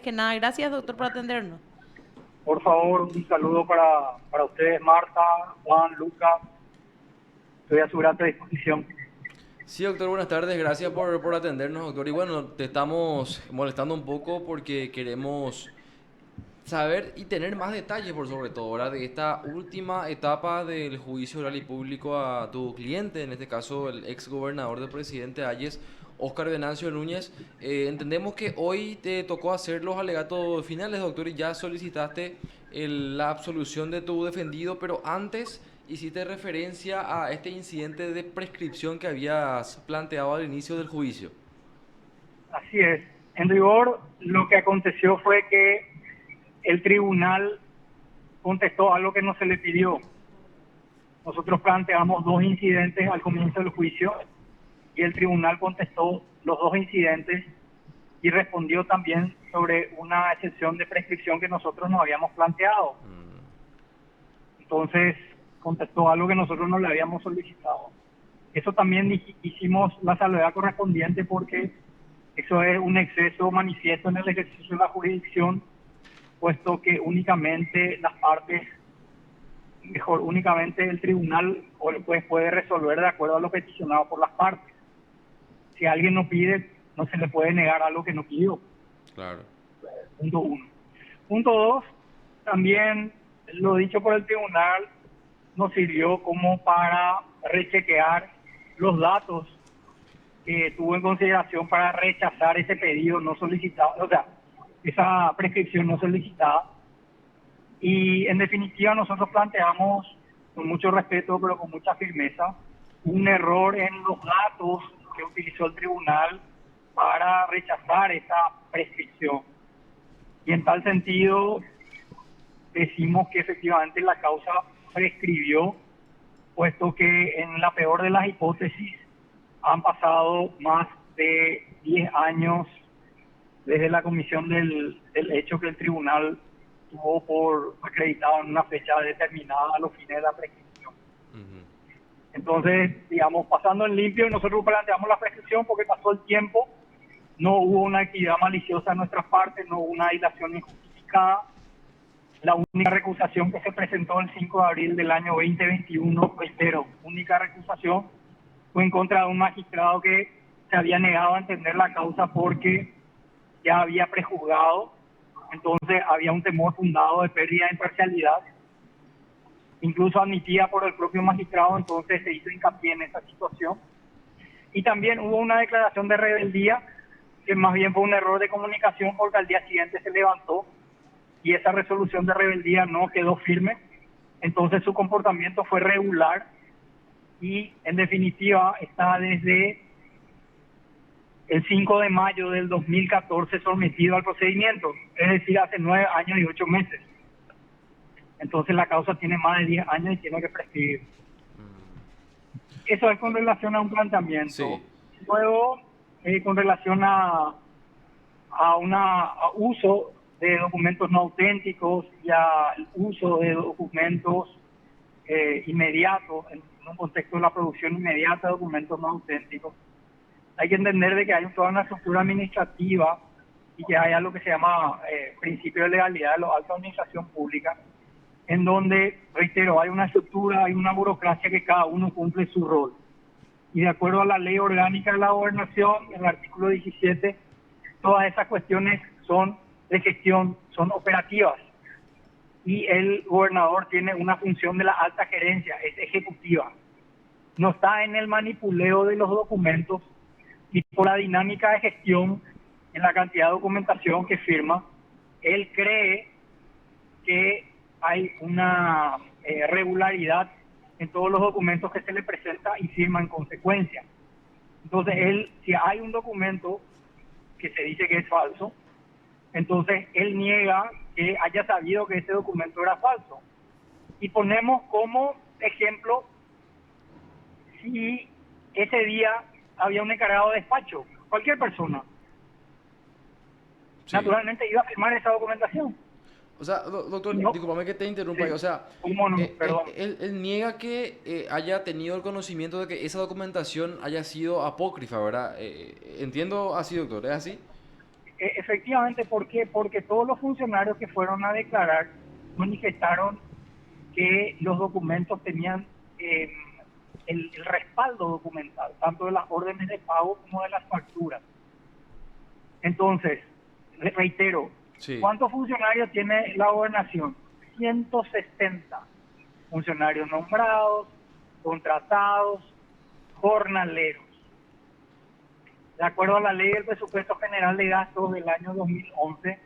Que nada, gracias doctor por atendernos. Por favor, un saludo para ustedes, Marta, Juan, Lucas. Estoy a su grata disposición. Sí, doctor, buenas tardes. Gracias por atendernos, doctor. Y bueno, te estamos molestando un poco porque queremos saber y tener más detalles, por sobre todo, ¿verdad? De esta última etapa del juicio oral y público a tu cliente, en este caso el ex gobernador del presidente Ayes, Óscar Venancio Núñez. Entendemos que hoy te tocó hacer los alegatos finales, doctor, y ya solicitaste la absolución de tu defendido, pero antes hiciste referencia a este incidente de prescripción que habías planteado al inicio del juicio. Así es. En rigor, lo que aconteció fue que el tribunal contestó algo que no se le pidió. Nosotros planteamos dos incidentes al comienzo del juicio y el tribunal contestó los dos incidentes y respondió también sobre una excepción de prescripción que nosotros nos habíamos planteado. Entonces, contestó algo que nosotros no le habíamos solicitado. Eso también hicimos la salvedad correspondiente porque eso es un exceso manifiesto en el ejercicio de la jurisdicción, puesto que únicamente las partes, únicamente el tribunal o el juez puede resolver de acuerdo a lo peticionado por las partes. Si alguien no pide, no se le puede negar algo que no pidió. Claro. Punto uno. Punto dos, también lo dicho por el tribunal nos sirvió como para rechequear los datos que tuvo en consideración para rechazar ese pedido no solicitado, o sea, esa prescripción no solicitada. Y en definitiva nosotros planteamos, con mucho respeto pero con mucha firmeza, un error en los datos que utilizó el tribunal para rechazar esa prescripción. Y en tal sentido decimos que efectivamente la causa prescribió, puesto que en la peor de las hipótesis han pasado más de 10 años desde la comisión del hecho que el tribunal tuvo por acreditado en una fecha determinada a los fines de la prescripción. Entonces, digamos, pasando en limpio, nosotros planteamos la prescripción porque pasó el tiempo, no hubo una actividad maliciosa en nuestra parte, no hubo una dilación injustificada. La única recusación que se presentó el 5 de abril del año 2021, reitero, única recusación, fue en contra de un magistrado que se había negado a entender la causa porque ya había prejuzgado, entonces había un temor fundado de pérdida de imparcialidad, incluso admitida por el propio magistrado, entonces se hizo hincapié en esa situación. Y también hubo una declaración de rebeldía, que más bien fue un error de comunicación porque al día siguiente se levantó y esa resolución de rebeldía no quedó firme, entonces su comportamiento fue regular y en definitiva está desde el 5 de mayo del 2014 sometido al procedimiento, es decir, hace 9 años y 8 meses. Entonces la causa tiene más de 10 años y tiene que prescribir. Eso es con relación a un planteamiento. Sí. Luego, con relación a uso de documentos no auténticos y al uso de documentos inmediatos en un contexto de la producción inmediata de documentos no auténticos. Hay que entender de que hay toda una estructura administrativa y que hay algo que se llama principio de legalidad de la alta administración pública, en donde, reitero, hay una estructura, hay una burocracia que cada uno cumple su rol. Y de acuerdo a la ley orgánica de la gobernación, en el artículo 17, todas esas cuestiones son de gestión, son operativas. Y el gobernador tiene una función de la alta gerencia, es ejecutiva. No está en el manipuleo de los documentos y por la dinámica de gestión en la cantidad de documentación que firma, él cree que hay una regularidad en todos los documentos que se le presenta y firma en consecuencia. Entonces, él, si hay un documento que se dice que es falso, entonces él niega que haya sabido que ese documento era falso. Y ponemos como ejemplo si ese día había un encargado de despacho, cualquier persona, Sí. naturalmente iba a firmar esa documentación. O sea, Y doctor, no, discúlpame que te interrumpa ahí. sí, O sea, ¿cómo no? Perdón. él niega que haya tenido el conocimiento de que esa documentación haya sido apócrifa, ¿verdad? Entiendo así, doctor, ¿es así? Efectivamente, ¿por qué? Porque todos los funcionarios que fueron a declarar manifestaron que los documentos tenían el respaldo documental, tanto de las órdenes de pago como de las facturas. Entonces, reitero, Sí. ¿cuántos funcionarios tiene la gobernación? 160 funcionarios nombrados, contratados, jornaleros. De acuerdo a la ley del presupuesto general de gastos del año 2011,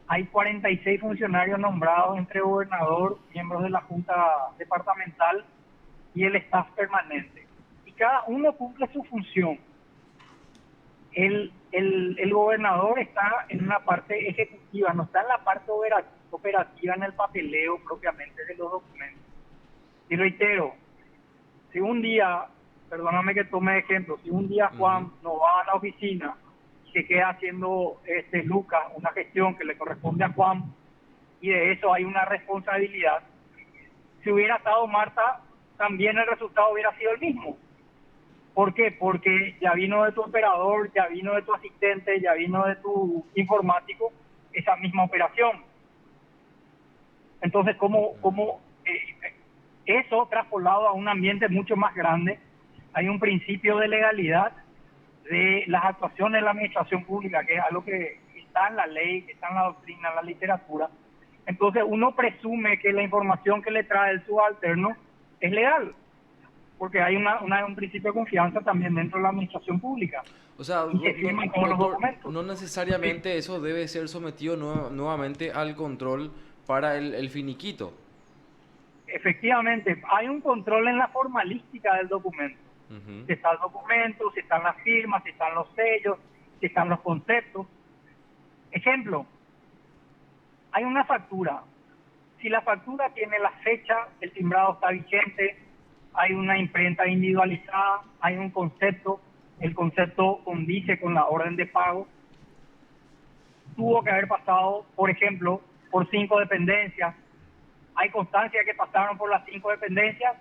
hay 46 funcionarios nombrados entre gobernador, miembros de la Junta Departamental y el staff permanente. Y cada uno cumple su función. El gobernador está en una parte ejecutiva, no está en la parte operativa, en el papeleo propiamente de los documentos. Y reitero, si un día, perdóname que tome de ejemplo, si un día Juan no va a la oficina y se queda haciendo Lucas una gestión que le corresponde a Juan, y de eso hay una responsabilidad, si hubiera estado Marta, también el resultado hubiera sido el mismo. ¿Por qué? Porque ya vino de tu operador, ya vino de tu asistente, ya vino de tu informático esa misma operación. Entonces, ¿cómo eso traspolado a un ambiente mucho más grande? Hay un principio de legalidad de las actuaciones de la administración pública, que es algo que está en la ley, que está en la doctrina, en la literatura. Entonces, uno presume que la información que le trae el subalterno es legal, porque hay un principio de confianza también dentro de la administración pública. O sea, Y se firman todos los documentos. no necesariamente eso debe ser sometido nuevamente al control para el finiquito. Efectivamente, hay un control en la formalística del documento. Si está el documento, si están las firmas, si están los sellos, si están los conceptos. Ejemplo, hay una factura. Si la factura tiene la fecha, el timbrado está vigente, hay una imprenta individualizada, hay un concepto, el concepto condice con la orden de pago, tuvo que haber pasado, por ejemplo, por 5 dependencias, hay constancia que pasaron por las 5 dependencias,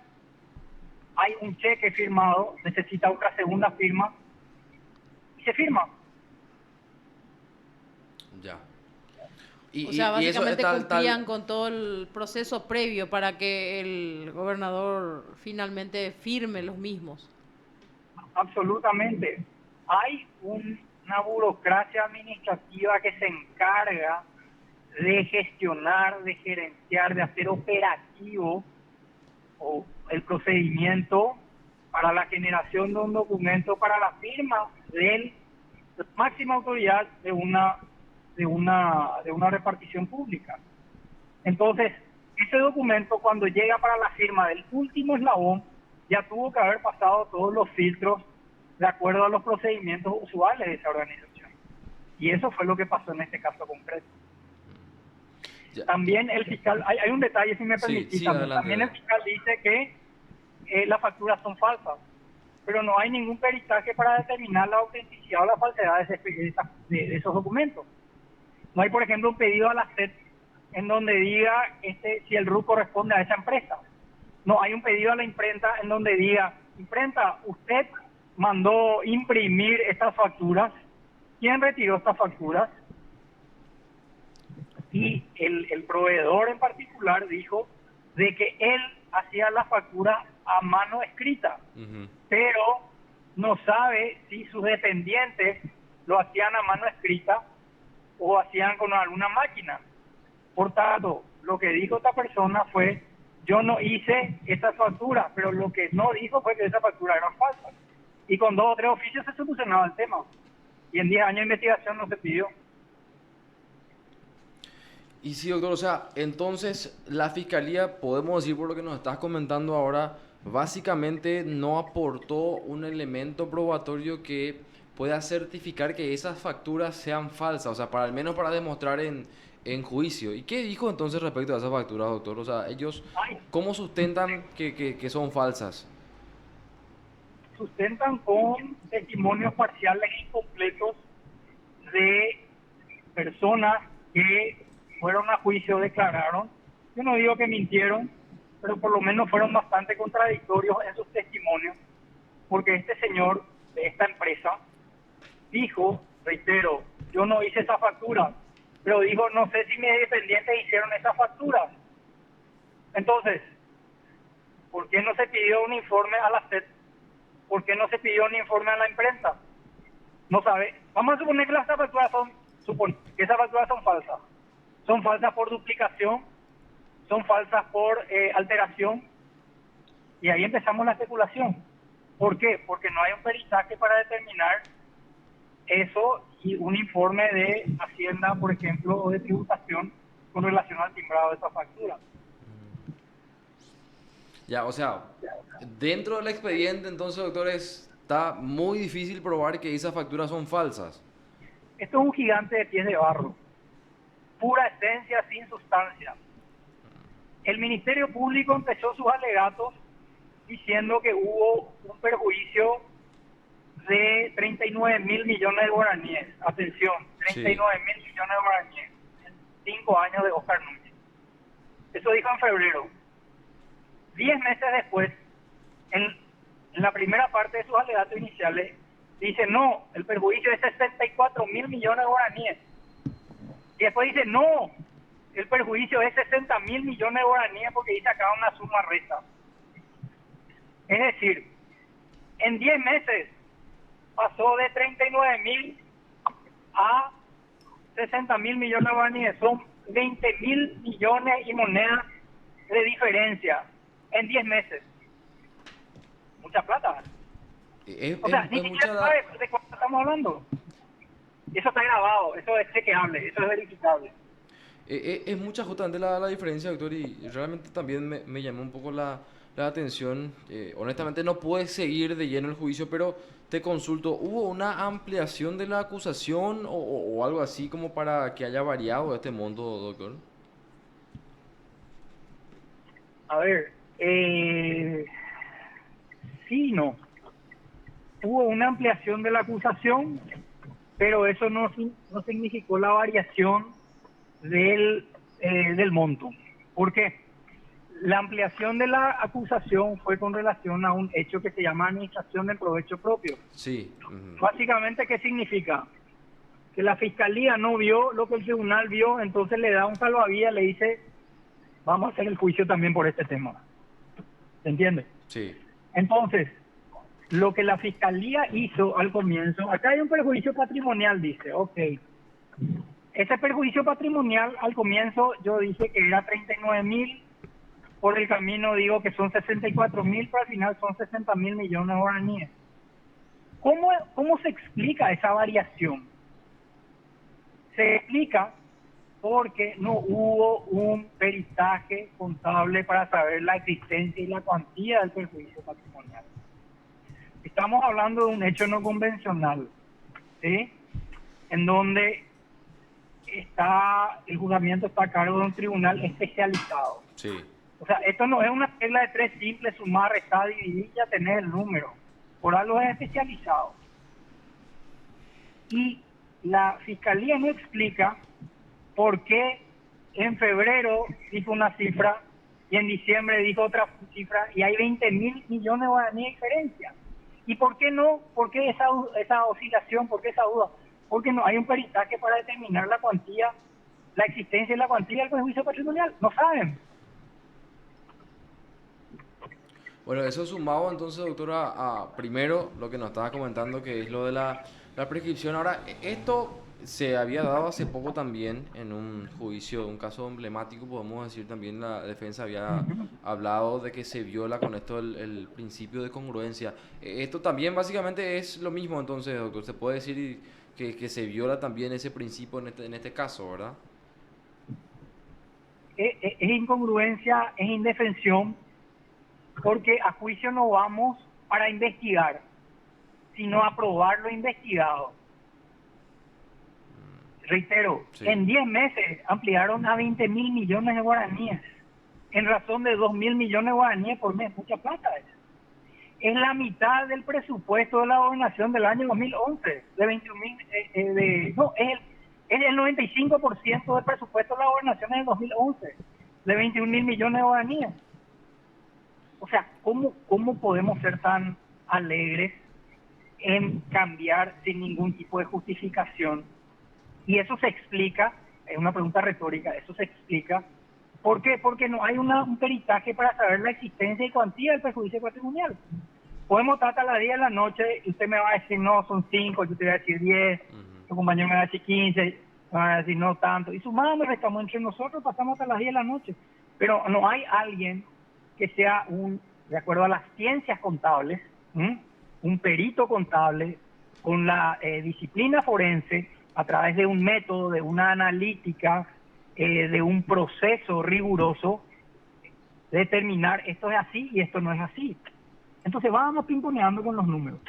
hay un cheque firmado, necesita una segunda firma, y se firma. Ya. O sea, Y eso básicamente tal, cumplían con todo el proceso previo para que el gobernador finalmente firme los mismos. Absolutamente. Hay una burocracia administrativa que se encarga de gestionar, de gerenciar, de hacer operativo o el procedimiento para la generación de un documento para la firma de la máxima autoridad de una repartición pública. Entonces, ese documento cuando llega para la firma del último eslabón ya tuvo que haber pasado todos los filtros de acuerdo a los procedimientos usuales de esa organización. Y eso fue lo que pasó en este caso concreto. Ya. También el fiscal, hay un detalle, si me Sí, permitís, sí, también el fiscal dice que las facturas son falsas, pero no hay ningún peritaje para determinar la autenticidad o la falsedad de esos documentos. No hay, por ejemplo, un pedido a la SED en donde diga si el RUC corresponde a esa empresa. No, hay un pedido a la imprenta en donde diga, imprenta, usted mandó imprimir estas facturas, ¿quién retiró estas facturas? Y el proveedor en particular dijo de que él hacía las facturas a mano escrita, pero no sabe si sus dependientes lo hacían a mano escrita o hacían con alguna máquina. Por tanto, lo que dijo esta persona fue, yo no hice esta factura, pero lo que no dijo fue que esa factura era falsa. Y con 2 o 3 oficios se solucionaba el tema. Y en 10 años de investigación no se pidió. Y sí, doctor, o sea, entonces la fiscalía, podemos decir por lo que nos estás comentando ahora, básicamente no aportó un elemento probatorio que pueda certificar que esas facturas sean falsas, o sea, al menos para demostrar en juicio. ¿Y qué dijo entonces respecto a esas facturas, doctor? O sea, ellos, ¿cómo sustentan que son falsas? Sustentan con testimonios parciales e incompletos de personas que fueron a juicio, declararon. Yo no digo que mintieron, pero por lo menos fueron bastante contradictorios en sus testimonios, porque este señor de esta empresa dijo, reitero, yo no hice esa factura, pero dijo, no sé si mis dependientes hicieron esa factura. Entonces, ¿por qué no se pidió un informe a la SED? ¿Por qué no se pidió un informe a la imprenta? No sabe. Vamos a suponer que esas facturas son falsas. Son falsas por duplicación, son falsas por alteración, y ahí empezamos la especulación. ¿Por qué? Porque no hay un peritaje para determinar eso y un informe de Hacienda, por ejemplo, o de tributación con relación al timbrado de esa factura. Ya, o sea, dentro del expediente, entonces, doctores, está muy difícil probar que esas facturas son falsas. Esto es un gigante de pies de barro, pura esencia sin sustancia. El Ministerio Público empezó sus alegatos diciendo que hubo un perjuicio de 39.000 millones de guaraníes. Atención, 39.000 millones de guaraníes en 5 años de Oscar Núñez. Eso dijo en febrero. 10 meses después, en la primera parte de sus alegatos iniciales, dice, no, el perjuicio es 64.000 millones de guaraníes. Y después dice, no, el perjuicio es 60.000 millones de guaraníes porque dice acá una suma recta. Es decir, en 10 meses pasó de 39.000 a 60.000 millones de guaraníes. Son 20.000 millones y monedas de diferencia en 10 meses. Mucha plata. O sea, ni siquiera sabe de cuánto estamos hablando. Eso está grabado, eso es chequeable, eso es verificable. Es mucha justamente la diferencia, doctor, y realmente también me llamó un poco la atención. Honestamente no pude seguir de lleno el juicio, pero te consulto, ¿hubo una ampliación de la acusación o algo así como para que haya variado este monto, doctor? A ver, sí, no. Hubo una ampliación de la acusación, pero eso no significó la variación del monto. ¿Por qué? La ampliación de la acusación fue con relación a un hecho que se llama administración del provecho propio. Sí. Básicamente, ¿qué significa? Que la fiscalía no vio lo que el tribunal vio, entonces le da un salvavidas, le dice, vamos a hacer el juicio también por este tema. ¿Se entiende? Sí. Entonces, lo que la fiscalía hizo al comienzo, acá hay un perjuicio patrimonial, dice, ok. Ese perjuicio patrimonial al comienzo yo dije que era 39.000, por el camino digo que son 64.000, pero al final son 60.000 millones de guaraníes. ¿Cómo se explica esa variación? Se explica porque no hubo un peritaje contable para saber la existencia y la cuantía del perjuicio patrimonial. Estamos hablando de un hecho no convencional, ¿sí? En donde el juzgamiento está a cargo de un tribunal especializado. Sí. O sea, esto no es una regla de 3 simples, sumar, restar, dividir y ya tener el número. Por algo es especializado. Y la fiscalía no explica por qué en febrero dijo una cifra y en diciembre dijo otra cifra y hay 20.000 millones de guaraníes de diferencia. ¿Y por qué no? ¿Por qué esa oscilación? ¿Por qué esa duda? Porque no hay un peritaje para determinar la cuantía, la existencia y la cuantía del perjuicio patrimonial. No saben. Bueno, eso sumado entonces, doctora, a primero lo que nos estaba comentando, que es lo de la prescripción. Ahora, esto se había dado hace poco también en un juicio, un caso emblemático, podemos decir también la defensa había hablado de que se viola con esto el principio de congruencia. Esto también básicamente es lo mismo entonces, doctor, se puede decir que se viola también ese principio en este caso, ¿verdad? Es incongruencia, es indefensión, porque a juicio no vamos para investigar, sino a probar lo investigado. Reitero, Sí. En 10 meses ampliaron a 20.000 millones de guaraníes, en razón de 2.000 millones de guaraníes por mes, mucha plata es la mitad del presupuesto de la gobernación del año 2011, de 21.000, no, es el 95% del presupuesto de la gobernación en el 2011, de 21.000 millones de guaraníes. O sea, ¿cómo podemos ser tan alegres en cambiar sin ningún tipo de justificación Y eso se explica, es una pregunta retórica, eso se explica. ¿Por qué? Porque no hay un peritaje para saber la existencia y cuantía del perjuicio patrimonial. Podemos estar hasta las 10 de la noche y usted me va a decir, no, son 5, yo te voy a decir 10, tu compañero me va a decir 15, me va a decir no tanto. Y sumamos y restamos entre nosotros, pasamos hasta las 10 de la noche. Pero no hay alguien que sea de acuerdo a las ciencias contables, un perito contable con la disciplina forense, a través de un método, de una analítica, de un proceso riguroso, determinar esto es así y esto no es así. Entonces vamos pimponeando con los números.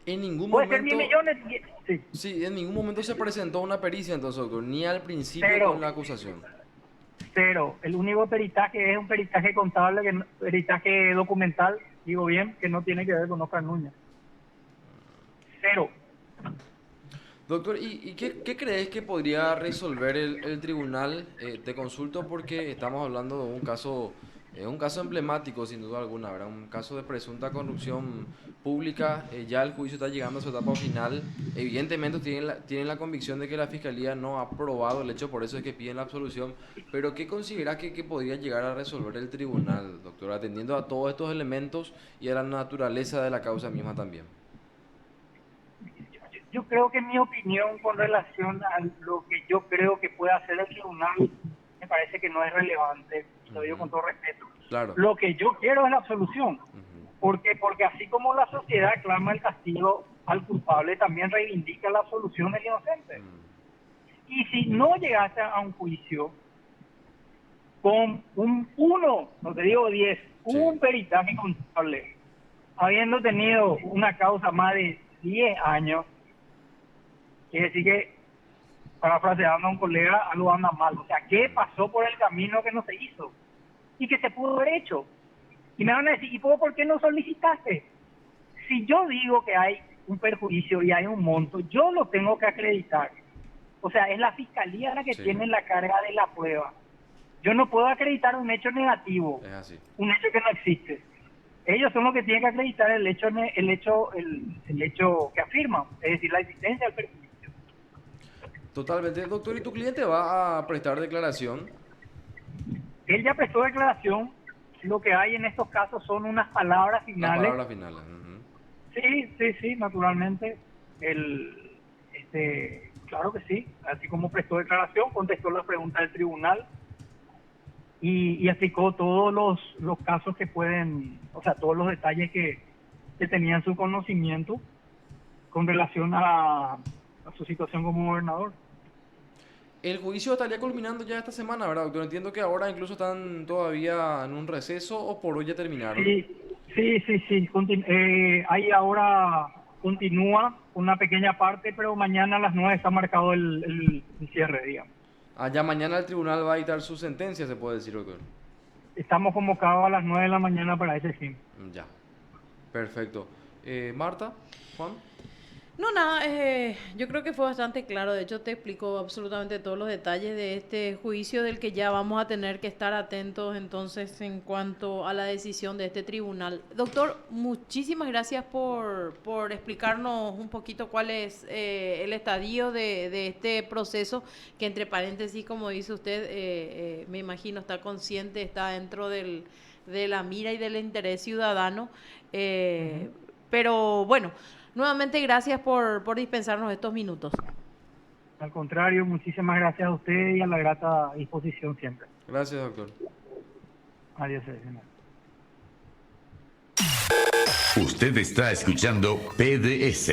En ningún Puede momento... ser 10 millones. Sí. Sí, en ningún momento se presentó una pericia entonces, doctor, ni al principio Cero. con la acusación. Cero. El único peritaje es un peritaje contable, peritaje documental, digo bien, que no tiene que ver con Oscar Núñez. Cero. Doctor, ¿y qué crees que podría resolver el tribunal? Te consulto porque estamos hablando de un caso emblemático sin duda alguna, ¿verdad? Un caso de presunta corrupción pública. Ya el juicio está llegando a su etapa final. Evidentemente tienen la convicción de que la Fiscalía no ha probado el hecho, por eso es que piden la absolución. Pero ¿qué considera que podría llegar a resolver el tribunal, doctor, atendiendo a todos estos elementos y a la naturaleza de la causa misma también? Yo creo que mi opinión con relación a lo que yo creo que puede hacer el tribunal me parece que no es relevante, lo digo con todo respeto. Claro. Lo que yo quiero es la absolución. ¿Por qué? Porque así como la sociedad clama el castigo al culpable, también reivindica la absolución del inocente. Y si no llegase a un juicio con no te digo 10, un peritaje contable, habiendo tenido una causa más de 10 años, quiere decir que, parafraseando a un colega, algo anda mal. O sea, ¿qué pasó por el camino que no se hizo? Y que se pudo haber hecho. Y me van a decir, ¿y por qué no solicitaste? Si yo digo que hay un perjuicio y hay un monto, yo lo tengo que acreditar. O sea, es la Fiscalía la que tiene la carga de la prueba. Yo no puedo acreditar un hecho negativo, Es así. un hecho que no existe. Ellos son los que tienen que acreditar el hecho que afirman, es decir, la existencia del perjuicio. Totalmente. Doctor, ¿y tu cliente va a prestar declaración? Él ya prestó declaración. Lo que hay en estos casos son unas palabras finales. Las palabras finales. Sí, naturalmente. Claro que sí. Así como prestó declaración, contestó las preguntas del tribunal y explicó todos los casos que pueden, o sea, todos los detalles que tenían su conocimiento con relación a su situación como gobernador. El juicio estaría culminando ya esta semana, ¿verdad, doctor? Entiendo que ahora incluso están todavía en un receso o por hoy ya terminaron. Sí. Ahí ahora continúa una pequeña parte, pero mañana a las 9 está marcado el cierre, digamos. Ya mañana el tribunal va a dictar su sentencia, se puede decir, doctor. Estamos convocados a las 9 de la mañana para ese fin. Ya, perfecto. Marta, Juan. No, nada, yo creo que fue bastante claro. De hecho, te explicó absolutamente todos los detalles de este juicio del que ya vamos a tener que estar atentos entonces en cuanto a la decisión de este tribunal. Doctor, muchísimas gracias por explicarnos un poquito cuál es el estadio de este proceso, que entre paréntesis, como dice usted, me imagino está consciente, está dentro de la mira y del interés ciudadano. Pero bueno, nuevamente, gracias por dispensarnos estos minutos. Al contrario, muchísimas gracias a usted y a la grata disposición siempre. Gracias, doctor. Adiós, señor. Usted está escuchando PDS.